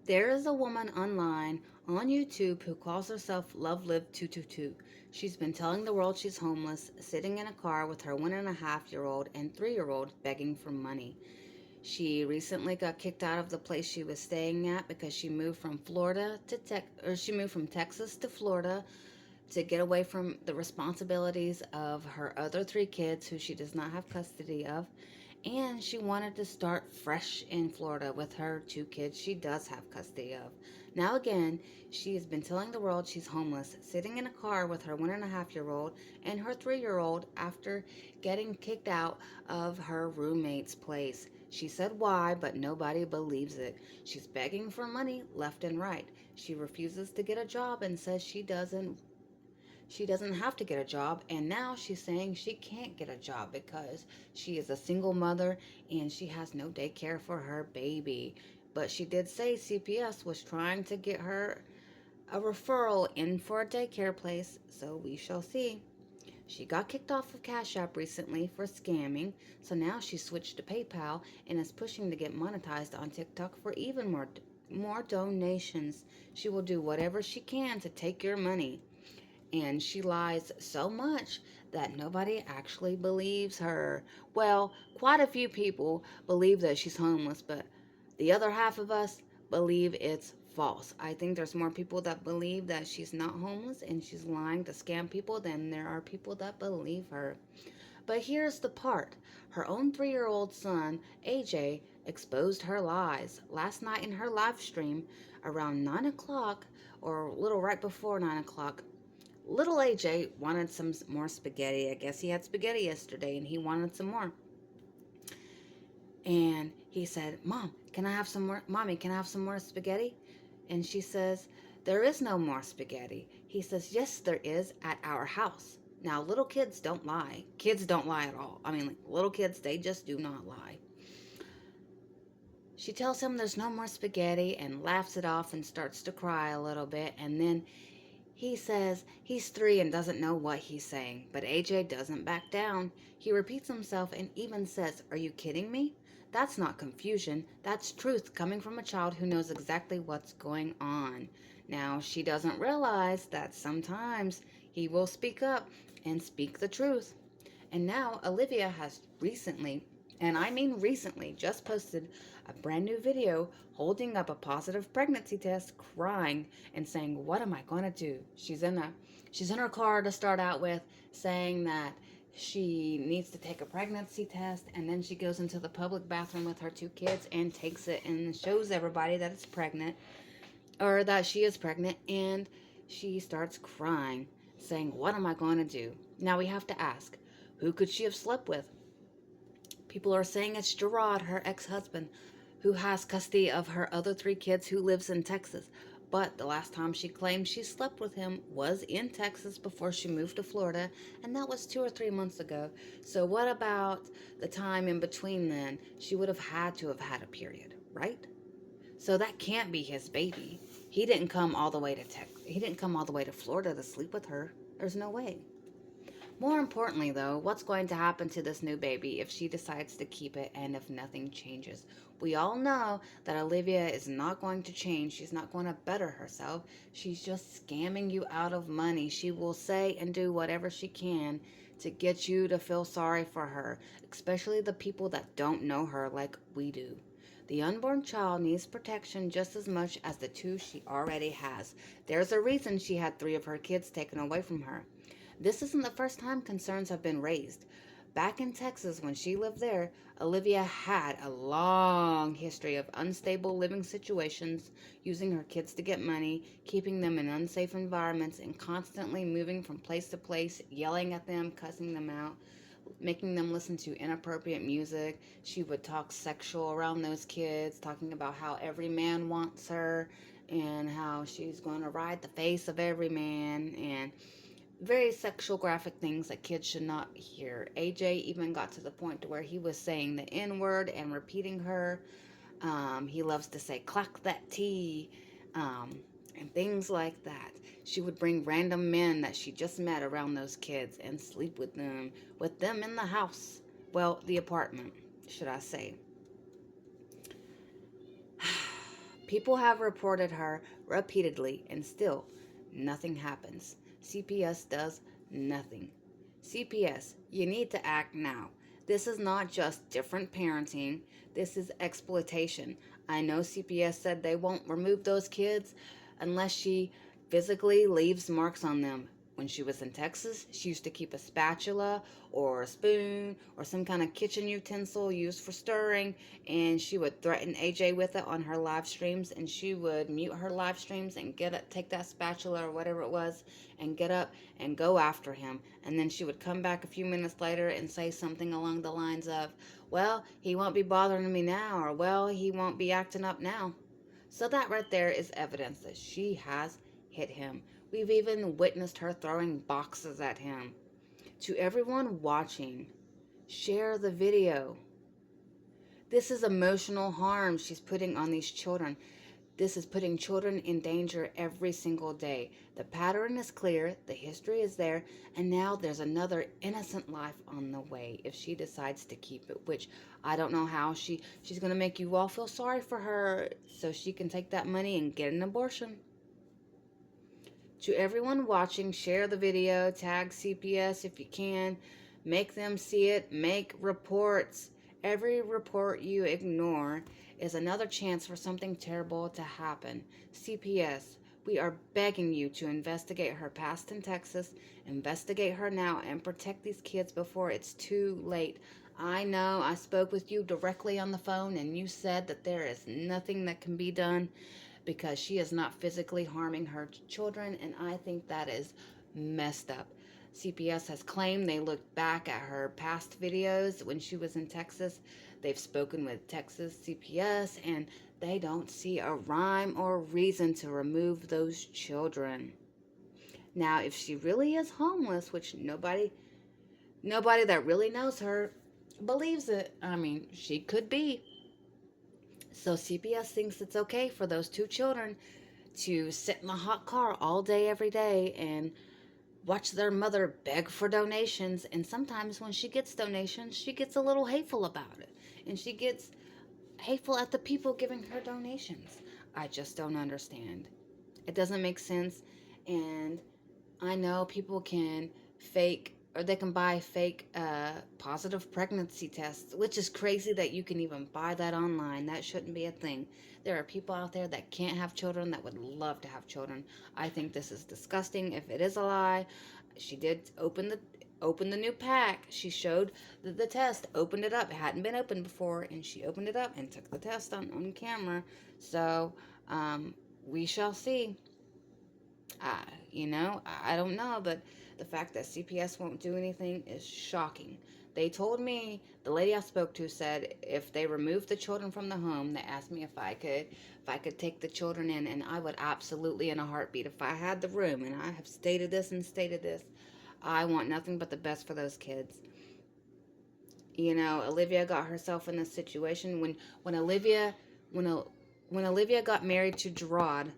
There is a woman online on YouTube who calls herself Love Live 222. She's been telling the world she's homeless, sitting in a car with her 1.5 year old and 3 year old begging for money. She recently got kicked out of the place she was staying at because she moved from Texas to Florida to get away from the responsibilities of her other 3 kids who she does not have custody of, and she wanted to start fresh in Florida with her 2 kids she does have custody of. Now, again, she has been telling the world she's homeless, sitting in a car with her 1.5 year old and her 3 year old after getting kicked out of her roommate's place. She said why, but nobody believes it. She's begging for money left and right. She refuses to get a job and says she doesn't have to get a job, and now she's saying she can't get a job because she is a single mother and she has no daycare for her baby. But she did say CPS was trying to get her a referral in for a daycare place, so we shall see. She got kicked off of Cash App recently for scamming, so now she switched to PayPal and is pushing to get monetized on TikTok for even more donations. She will do whatever she can to take your money. And she lies so much that nobody actually believes her. Well, quite a few people believe that she's homeless, but the other half of us believe it's false. I think there's more people that believe that she's not homeless and she's lying to scam people than there are people that believe her. But here's the part: her own 3 year old son, AJ, exposed her lies last night in her live stream around 9 o'clock, or a little right before 9 o'clock. Little AJ wanted some more spaghetti. I guess he had spaghetti yesterday and he wanted some more. And he said, "Mom, can I have some more? Mommy, can I have some more spaghetti?" And she says, "There is no more spaghetti." He says, "Yes, there is at our house." Now, little kids don't lie. Kids don't lie at all. I mean, like, little kids, they just do not lie. She tells him there's no more spaghetti and laughs it off and starts to cry a little bit. And then he says he's 3 and doesn't know what he's saying, but AJ doesn't back down. He repeats himself and even says, "Are you kidding me?" That's not confusion. That's truth coming from a child who knows exactly what's going on. Now, she doesn't realize that sometimes he will speak up and speak the truth. And now Olivia has recently, and I mean recently, just posted a brand new video holding up a positive pregnancy test, crying and saying, "What am I going to do?" She's in her car to start out with, saying that she needs to take a pregnancy test, and then she goes into the public bathroom with her 2 kids and takes it and shows everybody that it's pregnant, or that she is pregnant, and she starts crying, saying, "What am I going to do?" Now we have to ask, who could she have slept with? People are saying it's Gerard, her ex husband, who has custody of her other 3 kids who lives in Texas. But the last time she claimed she slept with him was in Texas before she moved to Florida, and that was 2 or 3 months ago. So, what about the time in between then? She would have had to have had a period, right? So that can't be his baby. He didn't come all the way to Florida to sleep with her. There's no way. More importantly, though, what's going to happen to this new baby if she decides to keep it and if nothing changes? We all know that Olivia is not going to change. She's not going to better herself. She's just scamming you out of money. She will say and do whatever she can to get you to feel sorry for her, especially the people that don't know her like we do. The unborn child needs protection just as much as the 2 she already has. There's a reason she had 3 of her kids taken away from her. This isn't the first time concerns have been raised. Back in Texas, when she lived there, Olivia had a long history of unstable living situations, using her kids to get money, keeping them in unsafe environments, and constantly moving from place to place, yelling at them, cussing them out, making them listen to inappropriate music. She would talk sexual around those kids, talking about how every man wants her and how she's going to ride the face of every man, and very sexual graphic things that kids should not hear. AJ even got to the point to where he was saying the N word and repeating her. He loves to say "clack that T," um, and things like that. She would bring random men that she just met around those kids and sleep with them in the house. Well, the apartment, should I say. People have reported her repeatedly, and still nothing happens. CPS does nothing. CPS, you need to act now. This is not just different parenting, this is exploitation. I know CPS said they won't remove those kids unless she physically leaves marks on them. When she was in Texas, she used to keep a spatula or a spoon or some kind of kitchen utensil used for stirring, and she would threaten AJ with it on her live streams, and she would mute her live streams and take that spatula or whatever it was and get up and go after him. And then she would come back a few minutes later and say something along the lines of, well, he won't be bothering me now, or well, he won't be acting up now. So that right there is evidence that she has hit him. We've even witnessed her throwing boxes at him. To everyone watching, share the video. This is emotional harm she's putting on these children. This is putting children in danger every single day. The pattern is clear, the history is there, and now there's another innocent life on the way if she decides to keep it, which I don't know how she's going to make you all feel sorry for her so she can take that money and get an abortion. To everyone watching, share the video, tag CPS if you can, make them see it, make reports. Every report you ignore is another chance for something terrible to happen. CPS, we are begging you to investigate her past in Texas, investigate her now, and protect these kids before it's too late. I know I spoke with you directly on the phone and you said that there is nothing that can be done because she is not physically harming her children, and I think that is messed up. CPS has claimed they looked back at her past videos when she was in Texas. They've spoken with Texas CPS, and they don't see a rhyme or reason to remove those children. Now, if she really is homeless, which nobody that really knows her believes it, I mean, she could be. So CPS thinks it's okay for those two children to sit in the hot car all day, every day, and watch their mother beg for donations. And sometimes when she gets donations, she gets a little hateful about it. And she gets hateful at the people giving her donations. I just don't understand. It doesn't make sense. And I know people can fake, or they can buy fake positive pregnancy tests, which is crazy that you can even buy that online. That shouldn't be a thing. There are people out there that can't have children that would love to have children. I think this is disgusting. If it is a lie, she did open the new pack. She showed the test, opened it up. It hadn't been opened before, and she opened it up and took the test on camera. So we shall see. I don't know, but the fact that CPS won't do anything is shocking. They told me, the lady I spoke to said if they removed the children from the home, they asked me if I could take the children in, and I would absolutely, in a heartbeat, if I had the room. And I have stated this and stated this, I want nothing but the best for those kids. You know, Olivia got herself in this situation when Olivia got married to Gerard.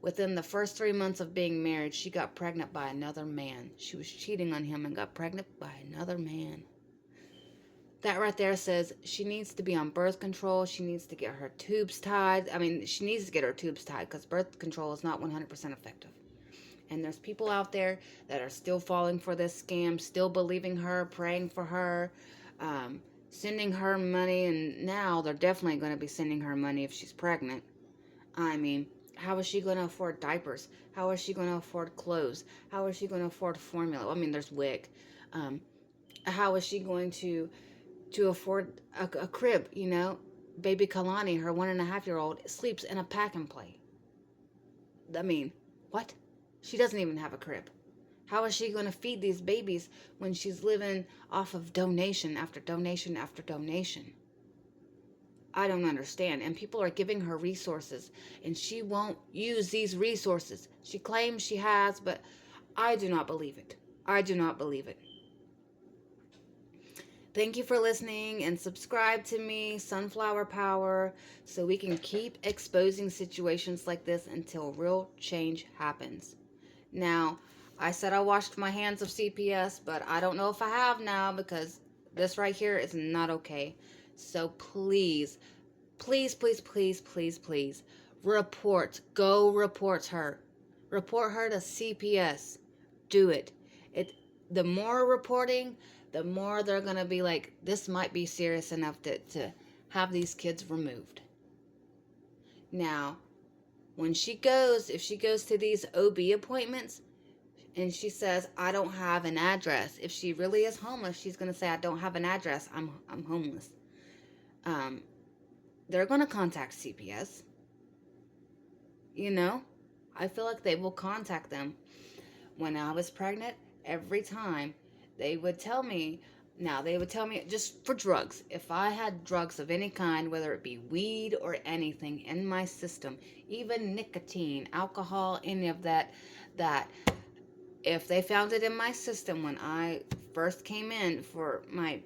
Within the first 3 months of being married, she got pregnant by another man. She was cheating on him and got pregnant by another man. That right there says she needs to be on birth control. She needs to get her tubes tied. I mean, she needs to get her tubes tied because birth control is not 100% effective. And there's people out there that are still falling for this scam, still believing her, praying for her, sending her money. And now they're definitely going to be sending her money if she's pregnant. I mean, how is she going to afford diapers? How is she going to afford clothes? How is she going to afford formula? I mean, there's WIC. How is she going to afford a crib? You know, baby Kalani, her 1.5-year-old, sleeps in a pack and play. I mean, what? She doesn't even have a crib. How is she going to feed these babies when she's living off of donation after donation after donation? I don't understand. And people are giving her resources, and she won't use these resources. She claims she has, but I do not believe it. I do not believe it. Thank you for listening, and subscribe to me, Sunflower Power, so we can keep exposing situations like this until real change happens. Now, I said I washed my hands of CPS, but I don't know if I have now because this right here is not okay. So please, please, please, please, please, please, Report. Go report her. Report her to CPS. Do it. It. The more reporting, the more they're gonna be like, this might be serious enough to have these kids removed. Now, when she goes, if she goes to these OB appointments and she says, I don't have an address, if she really is homeless, she's gonna say, I don't have an address. I'm homeless. Um, they're gonna contact CPS. You know, I feel like they will contact them. When I was pregnant, every time they would tell me, now they would tell me just for drugs, if I had drugs of any kind, whether it be weed or anything in my system, even nicotine, alcohol, any of that, that if they found it in my system when I first came in for my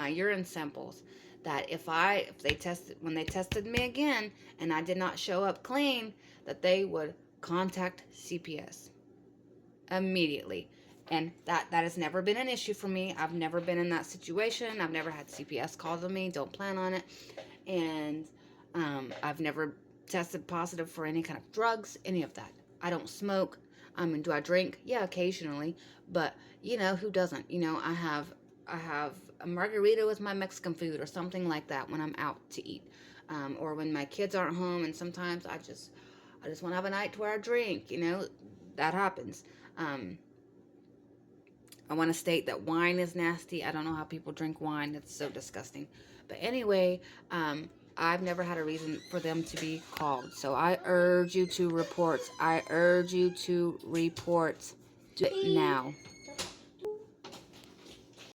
urine samples, that if they tested, when they tested me again and I did not show up clean, that they would contact CPS immediately. And that has never been an issue for me. I've never been in that situation. I've never had CPS call on me. Don't plan on it. And I've never tested positive for any kind of drugs, any of that. I don't smoke. And do I drink? Yeah, occasionally. But who doesn't? I have a margarita with my Mexican food or something like that when I'm out to eat, or when my kids aren't home. And sometimes I just want to have a night to where I drink. That happens. Um, I want to state that wine is nasty. I don't know how people drink wine. It's so disgusting. But anyway, I've never had a reason for them to be called. So I urge you to report. I urge you to report. Do it now.